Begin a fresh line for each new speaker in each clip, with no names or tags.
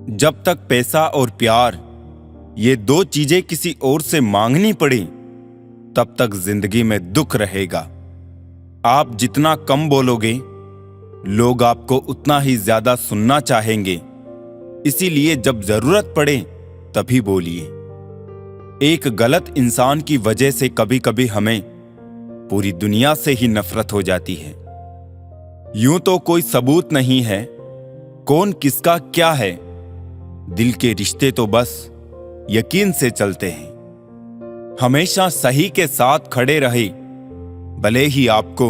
जब तक पैसा और प्यार ये दो चीजें किसी और से मांगनी पड़ी, तब तक जिंदगी में दुख रहेगा। आप जितना कम बोलोगे, लोग आपको उतना ही ज्यादा सुनना चाहेंगे। इसीलिए जब जरूरत पड़े तभी बोलिए। एक गलत इंसान की वजह से कभी कभी हमें पूरी दुनिया से ही नफरत हो जाती है। यूं तो कोई सबूत नहीं है कौन किसका क्या है। दिल के रिश्ते तो बस यकीन से चलते हैं। हमेशा सही के साथ खड़े रहे, भले ही आपको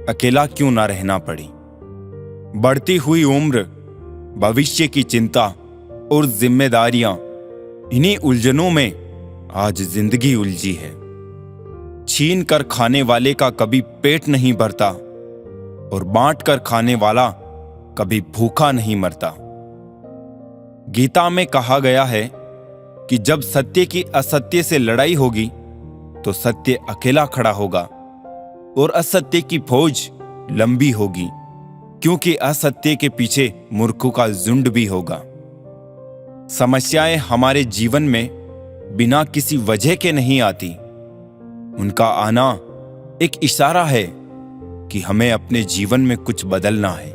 अकेला क्यों ना रहना पड़े। बढ़ती हुई उम्र, भविष्य की चिंता और जिम्मेदारियां, इन्हीं उलझनों में आज जिंदगी उलझी है। छीन कर खाने वाले का कभी पेट नहीं भरता और बांट कर खाने वाला कभी भूखा नहीं मरता। गीता में कहा गया है कि जब सत्य की असत्य से लड़ाई होगी तो सत्य अकेला खड़ा होगा और असत्य की फौज लंबी होगी, क्योंकि असत्य के पीछे मूर्खों का झुंड भी होगा। समस्याएं हमारे जीवन में बिना किसी वजह के नहीं आती। उनका आना एक इशारा है कि हमें अपने जीवन में कुछ बदलना है।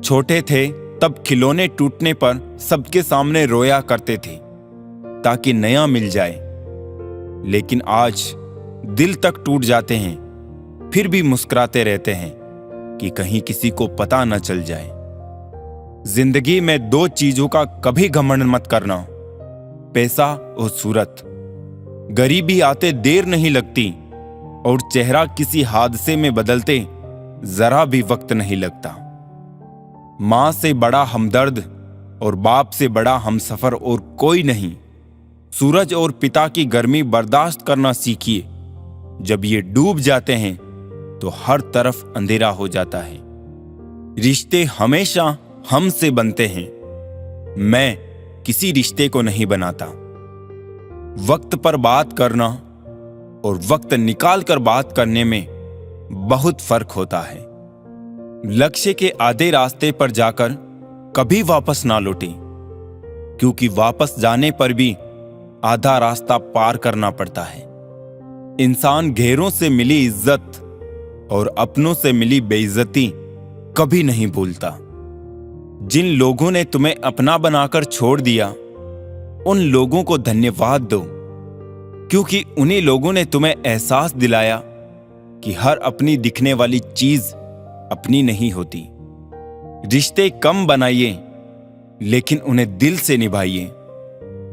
छोटे थे तब खिलौने टूटने पर सबके सामने रोया करते थे ताकि नया मिल जाए, लेकिन आज दिल तक टूट जाते हैं फिर भी मुस्कुराते रहते हैं कि कहीं किसी को पता न चल जाए। जिंदगी में दो चीजों का कभी घमंड मत करना, पैसा और सूरत। गरीबी आते देर नहीं लगती और चेहरा किसी हादसे में बदलते जरा भी वक्त नहीं लगता। मां से बड़ा हमदर्द और बाप से बड़ा हमसफर और कोई नहीं। सूरज और पिता की गर्मी बर्दाश्त करना सीखिए। जब ये डूब जाते हैं तो हर तरफ अंधेरा हो जाता है। रिश्ते हमेशा हमसे बनते हैं, मैं किसी रिश्ते को नहीं बनाता। वक्त पर बात करना और वक्त निकाल कर बात करने में बहुत फर्क होता है। लक्ष्य के आधे रास्ते पर जाकर कभी वापस ना लौटें, क्योंकि वापस जाने पर भी आधा रास्ता पार करना पड़ता है। इंसान गैरों से मिली इज्जत और अपनों से मिली बेइज्जती कभी नहीं भूलता। जिन लोगों ने तुम्हें अपना बनाकर छोड़ दिया, उन लोगों को धन्यवाद दो, क्योंकि उन्हीं लोगों ने तुम्हें एहसास दिलाया कि हर अपनी दिखने वाली चीज अपनी नहीं होती। रिश्ते कम बनाइए, लेकिन उन्हें दिल से निभाइए।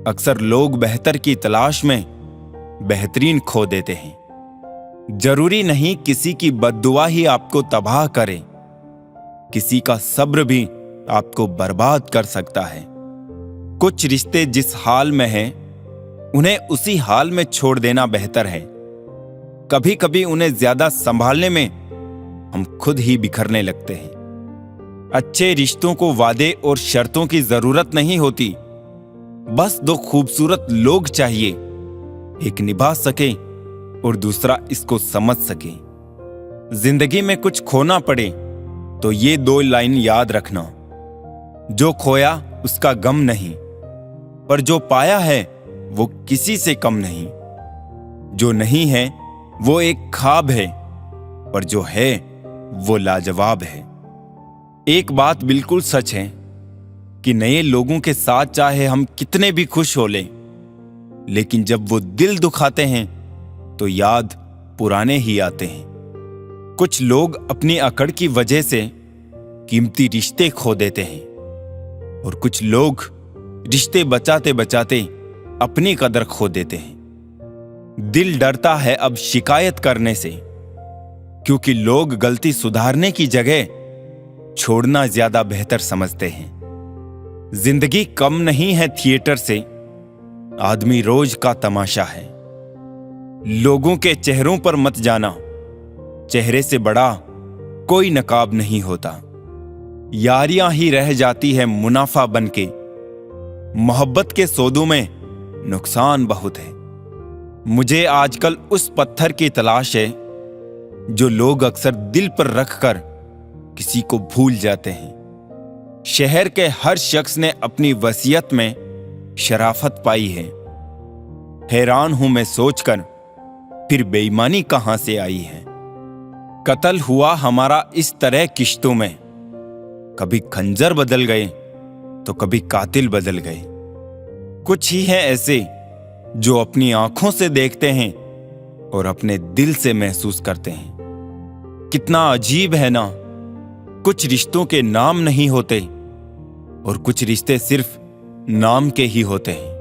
अक्सर लोग बेहतर की तलाश में बेहतरीन खो देते हैं। जरूरी नहीं किसी की बद्दुआ ही आपको तबाह करे, किसी का सब्र भी आपको बर्बाद कर सकता है। कुछ रिश्ते जिस हाल में हैं, उन्हें उसी हाल में छोड़ देना बेहतर है। कभी कभी उन्हें ज्यादा संभालने में हम खुद ही बिखरने लगते हैं। अच्छे रिश्तों को वादे और शर्तों की जरूरत नहीं होती, बस दो खूबसूरत लोग चाहिए, एक निभा सके और दूसरा इसको समझ सके। जिंदगी में कुछ खोना पड़े तो ये दो लाइन याद रखना, जो खोया उसका गम नहीं, पर जो पाया है वो किसी से कम नहीं। जो नहीं है वो एक ख्वाब है, पर जो है वो लाजवाब है। एक बात बिल्कुल सच है कि नए लोगों के साथ चाहे हम कितने भी खुश हो लें, लेकिन जब वो दिल दुखाते हैं तो याद पुराने ही आते हैं। कुछ लोग अपनी अकड़ की वजह से कीमती रिश्ते खो देते हैं और कुछ लोग रिश्ते बचाते बचाते अपनी कदर खो देते हैं। दिल डरता है अब शिकायत करने से, क्योंकि लोग गलती सुधारने की जगह छोड़ना ज्यादा बेहतर समझते हैं। जिंदगी कम नहीं है थिएटर से, आदमी रोज का तमाशा है। लोगों के चेहरों पर मत जाना, चेहरे से बड़ा कोई नकाब नहीं होता। यारियां ही रह जाती है मुनाफा बनके, मोहब्बत के सौदों में नुकसान बहुत है। मुझे आजकल उस पत्थर की तलाश है जो लोग अक्सर दिल पर रखकर किसी को भूल जाते हैं। शहर के हर शख्स ने अपनी वसीयत में शराफत पाई है। हैरान हूं मैं सोचकर, फिर बेईमानी कहां से आई है। कत्ल हुआ हमारा इस तरह किश्तों में, कभी खंजर बदल गए तो कभी कातिल बदल गए। कुछ ही हैं ऐसे जो अपनी आंखों से देखते हैं और अपने दिल से महसूस करते हैं। कितना अजीब है ना, कुछ रिश्तों के नाम नहीं होते और कुछ रिश्ते सिर्फ नाम के ही होते हैं।